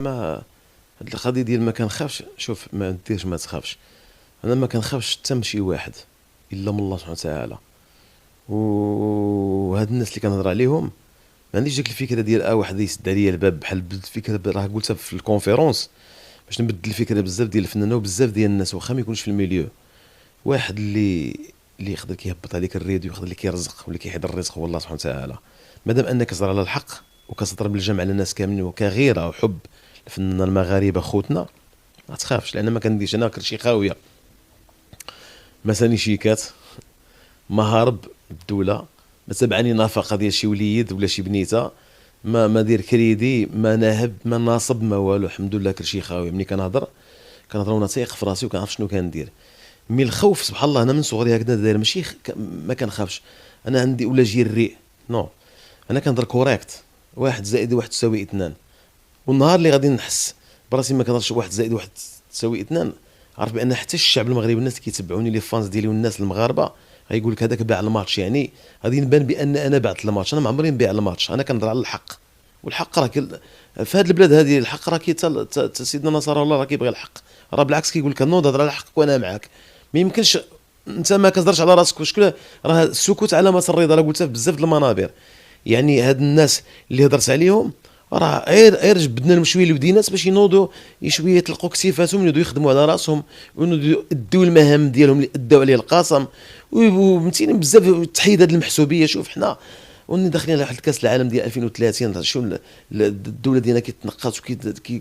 ما هاد القضيه ديال ما كنخافش، شوف ما ديرش ما تخافش. انا ما كنخافش حتى من شي واحد الا من الله سبحانه وتعالى. وهاد الناس اللي كنهضر عليهم ما عنديش ديك الفكره ديال واحد يسد عليا الباب، بحال بدلت الفكره راه قلتها في الكونفيرونس باش نبدل الفكره بزاف ديال الفنانين وبزاف ديال الناس واخا ما يكونش في الميليو. واحد اللي يقدر كيهبط عليك الريد ويقدر اللي كيرزق واللي كيحيد الرزق هو الله سبحانه وتعالى. مادام انك كتهضر على الحق وكتضرب الجمع على الناس كاملين وكغيره وحب الفنانين المغاربه خوتنا، ما تخافش. لان ما كنديرش انا كرشي خاويه، ما ساني شيكات، ما هارب الدوله، ما تبعني نفقه ديال شي وليد ولا شي بنيته، ما دير كريدي، ما ناهب، ما ناصب، ما والو. الحمد لله كلشي خاوي. ملي كنهضر وانا تايق في راسي وكنعرف شنو كندير. مي الخوف سبحان الله انا من صغري هكذا داير، ماشي ما كنخافش. انا عندي ولا جريء نو، انا كنهضر كوريكت. واحد زائد واحد تساوي اثنان. والنهار اللي غادي نحس براسي ما كنهضرش واحد زائد واحد تساوي اثنان، عرف بان حتى الشعب المغربي الناس اللي كيتبعوني لي فانز ديالي والناس المغاربه غيقول لك هذاك باع الماتش. يعني غادي نبان بان انا بعت الماتش. انا ما عمري نبيع الماتش، انا كنهضر على الحق. والحق راه في هذه البلاد هذه الحق راه سيدنا نصر الله راه كيبغي الحق. راه بالعكس كيقول لك نوض هضر على حقك وانا معاك. ما يمكنش انت ما كتهضرش على راسك. وشكون راه السكوت علامه الرضا، راه قلتها في بزاف د المنابر. يعني هاد الناس اللي هضرت عليهم راه غير جبدنا لهم شويه الودينات باش ينوضوا شويه يطلقوا كتيفاتهم وينوضوا يخدموا على راسهم وينوضوا يدوا المهام ديالهم اللي اداو عليه القسم. ومتينين بزاف تحيد هذه المحسوبيه. شوف حنا وني داخلين على واحد كاس العالم ديال 2030، شو الدوله ديالنا كيتنقص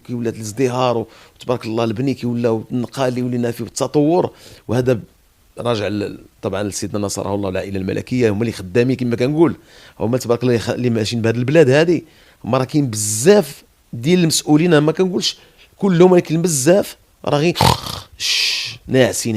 ولات الازدهار وتبارك الله البني كيولى النقالي ولينا فيه التطور. وهذا راجع طبعا لسيدنا نصره الله والعائله الملكيه، هما اللي خدامين كما كنقول. هما تبارك الله اللي ماشيين بهذه البلاد هذه. هما راه كاين بزاف ديال المسؤولين، ما كنقولش كلهم ولكن بزاف راه غير ناعسين.